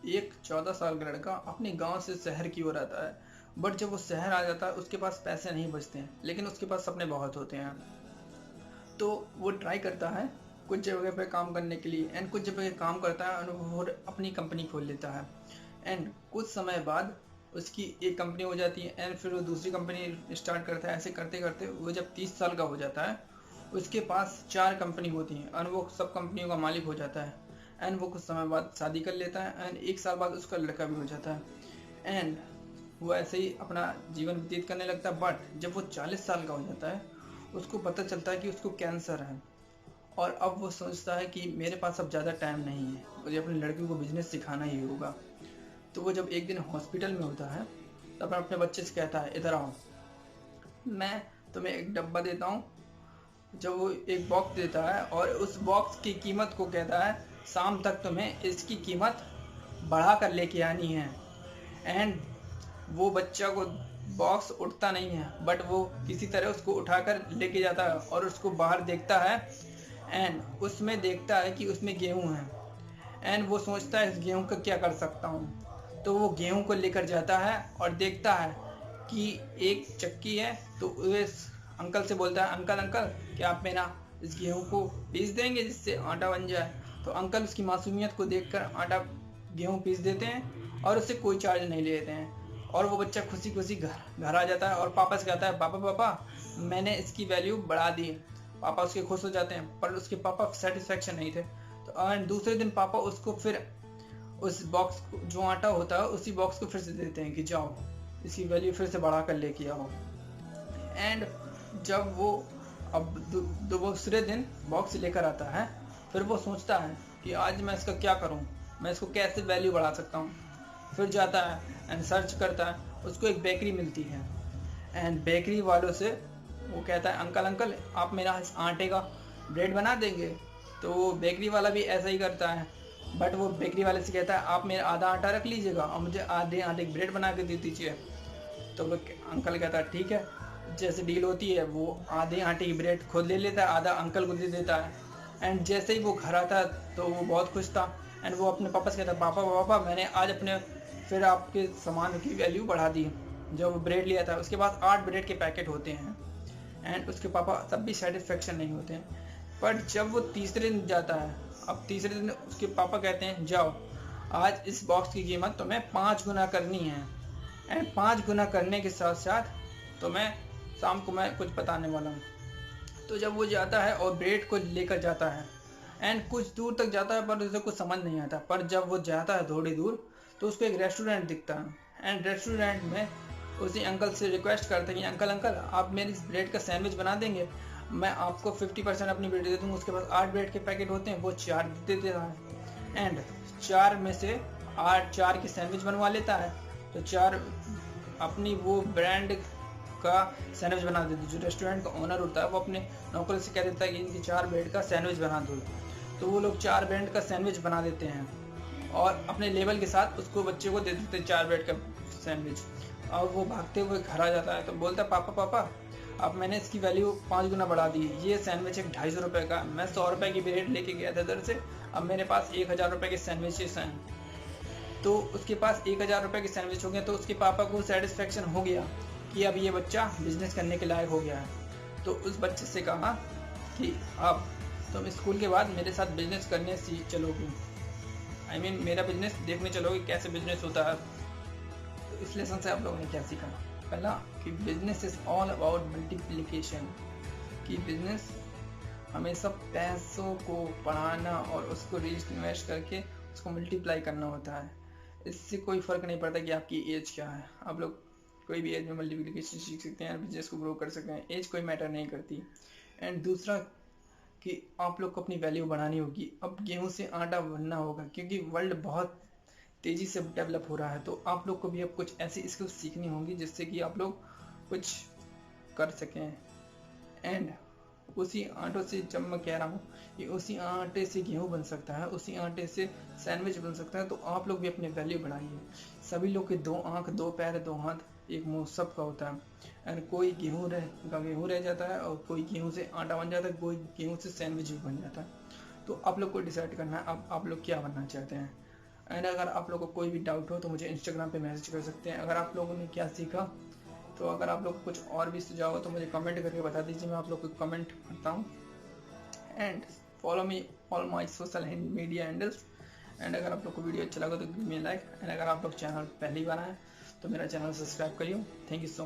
एक 14 साल का लड़का अपने गांव से शहर की ओर आता है। बट जब वो शहर आ जाता है उसके पास पैसे नहीं बचते हैं, लेकिन उसके पास सपने बहुत होते हैं। तो वो ट्राई करता है कुछ जगह पे काम करने के लिए, एंड कुछ जगह काम करता है और वो अपनी कंपनी खोल लेता है। एंड कुछ समय बाद उसकी एक कंपनी हो जाती है, एंड फिर वो दूसरी कंपनी स्टार्ट करता है। ऐसे करते करते वो जब 30 साल का हो जाता है, उसके पास 4 कंपनी होती हैं और वो सब कंपनियों का मालिक हो जाता है। एंड वो कुछ समय बाद शादी कर लेता है, एंड 1 साल बाद उसका लड़का भी हो जाता है। एंड वो ऐसे ही अपना जीवन व्यतीत करने लगता है। बट जब वो 40 साल का हो जाता है, उसको पता चलता है कि उसको कैंसर है। और अब वो सोचता है कि मेरे पास अब ज़्यादा टाइम नहीं है, मुझे अपने लड़के को बिजनेस सिखाना ही होगा। तो वो जब एक दिन हॉस्पिटल में होता है, तब अपने बच्चे से कहता है, इधर आओ, मैं तुम्हें एक डब्बा देता हूँ। जब वो एक बॉक्स देता है और उस बॉक्स की कीमत को कहता है, शाम तक तुम्हें इसकी कीमत बढ़ा कर लेके आनी है। एंड वो बच्चा को बॉक्स उठता नहीं है, बट वो किसी तरह उसको उठाकर लेके जाता है और उसको बाहर देखता है। एंड उसमें देखता है कि उसमें गेहूं है। एंड वो सोचता है इस गेहूं का क्या कर सकता हूँ। तो वो गेहूं को लेकर जाता है और देखता है कि एक चक्की है। तो इस अंकल से बोलता है, अंकल अंकल, क्या आप मेरा इस गेहूं को पीस देंगे जिससे आटा बन जाए। तो अंकल उसकी मासूमियत को देखकर आटा गेहूं पीस देते हैं और उससे कोई चार्ज नहीं लेते हैं। और वो बच्चा खुशी खुशी घर आ जाता है और पापा से कहता है, पापा पापा मैंने इसकी वैल्यू बढ़ा दी। पापा उसके खुश हो जाते हैं, पर उसके पापा सेटिस्फेक्शन नहीं थे। तो दूसरे दिन पापा उसको फिर उस बॉक्स जो आटा होता है उसी बॉक्स को फिर से देते हैं कि जाओ इसकी वैल्यू फिर से बढ़ा कर लेके आओ। एंड जब वो अब दूसरे दिन बॉक्स लेकर आता है, फिर वो सोचता है कि आज मैं इसका क्या करूं, मैं इसको कैसे वैल्यू बढ़ा सकता हूं। फिर जाता है एंड सर्च करता है, उसको एक बेकरी मिलती है। एंड बेकरी वालों से वो कहता है, अंकल अंकल, आप मेरा इस आटे का ब्रेड बना देंगे। तो वो बेकरी वाला भी ऐसा ही करता है, बट वो बेकरी वाले से कहता है, आप मेरा आधा आटा रख लीजिएगा और मुझे आधे आटे की ब्रेड बना के दे दीजिए। तो वो अंकल कहता है, ठीक है। जैसे डील होती है, वो आधे आटे की ब्रेड खुद ले लेता है, आधा अंकल को दे देता है। एंड जैसे ही वो घर आता है तो वो बहुत खुश था। एंड वो अपने पापा से कहता है, पापा पापा मैंने आज अपने फिर आपके सामान की वैल्यू बढ़ा दी। जब वो ब्रेड लिया था उसके पास 8 ब्रेड के पैकेट होते हैं। एंड उसके पापा तब भी सेटिस्फेक्शन नहीं होते हैं। पर जब वो तीसरे दिन जाता है, अब तीसरे दिन उसके पापा कहते हैं, जाओ आज इस बॉक्स की कीमत तुम्हें 5 गुना करनी है। एंड 5 गुना करने के साथ साथ तुम्हें शाम को मैं कुछ बताने वाला हूँ। तो जब वो जाता है और ब्रेड को लेकर जाता है, एंड कुछ दूर तक जाता है पर उसे कुछ समझ नहीं आता। पर जब वो जाता है थोड़ी दूर, तो उसको एक रेस्टोरेंट दिखता है। एंड रेस्टोरेंट में उसी अंकल से रिक्वेस्ट करते हैं कि अंकल अंकल, आप मेरी इस ब्रेड का सैंडविच बना देंगे, मैं आपको 50% अपनी ब्रेड दे दूँगा। उसके पास 8 ब्रेड के पैकेट होते हैं, वो 4 दे देता है। एंड 4 में से 4 की सैंडविच बनवा लेता है। तो 4 अपनी वो ब्रांड का सैंडविच बना देते। जो रेस्टोरेंट का ओनर होता है वो अपने नौकर से कह देता है कि इनकी 4 ब्रेड का सैंडविच बना दो। तो वो लोग 4 ब्रेड का सैंडविच बना देते हैं और अपने लेवल के साथ उसको बच्चे को दे देते हैं 4 ब्रेड का सैंडविच। और वो भागते हुए घर आ जाता है। तो बोलता है, पापा पापा अब मैंने इसकी वैल्यू 5 गुना बढ़ा दी। ये सैंडविच एक 250 रुपये का, मैं 100 रुपये की ब्रेड लेके गया था इधर से, अब मेरे पास 1000 रुपये के सैंडविचेस हैं। तो उसके पास 1000 रुपये के सैंडविच हो गया। तो उसके पापा को सेटिस्फेक्शन हो गया कि अब ये बच्चा बिजनेस करने के लायक हो गया है। तो उस बच्चे से कहा कि अब तुम स्कूल के बाद मेरे साथ बिजनेस करने सीख चलोगे, मेरा बिजनेस देखने चलोगे कैसे बिजनेस होता है। तो इस लेसन से आप लोगों ने क्या सीखा? पहला कि business is all about multiplication, कि बिजनेस हमेशा पैसों को बढ़ाना और उसको रीइन्वेस्ट करके उसको मल्टीप्लाई करना होता है। इससे कोई फ़र्क नहीं पड़ता कि आपकी एज क्या है, आप लोग कोई भी एज में मल्टीप्लिकेशन सीख सकते हैं, बिजनेस को ग्रो कर सकते हैं, एज कोई मैटर नहीं करती। एंड दूसरा कि आप लोग को अपनी वैल्यू बढ़ानी होगी। अब गेहूं से आटा बनना होगा क्योंकि वर्ल्ड बहुत तेज़ी से डेवलप हो रहा है। तो आप लोग को भी अब कुछ ऐसी स्किल्स सीखनी होंगी जिससे कि आप लोग कुछ कर सकें। एंड उसी आटों से, जब मैं कह रहा हूँ कि उसी आटे से गेहूं बन सकता है, उसी आटे से सैंडविच बन सकता है, तो आप लोग भी अपनी वैल्यू बढ़ाइए। सभी लोग के 2 आँख 2 पैर 2 हाथ 1 मुंह सबका होता है। एंड कोई गेहूं रह जाता है और कोई गेहूं से आटा बन जाता है, कोई गेहूं से सैंडविच भी बन जाता है। तो आप लोग को डिसाइड करना है अब आप लोग क्या बनना चाहते हैं। एंड अगर आप लोगों को कोई भी डाउट हो तो मुझे इंस्टाग्राम पे मैसेज कर सकते हैं। अगर आप लोगों ने क्या सीखा, तो अगर आप लोग को कुछ और भी सुझाव हो तो मुझे कमेंट करके बता दीजिए, मैं आप लोग को कमेंट करता हूँ। And follow me all my social media handles. And अगर आप लोग को वीडियो अच्छा लगा तो गिव मी लाइक। एंड अगर आप लोग चैनल पहली बार आए तो मेरा चैनल सब्सक्राइब करिए। Thank you so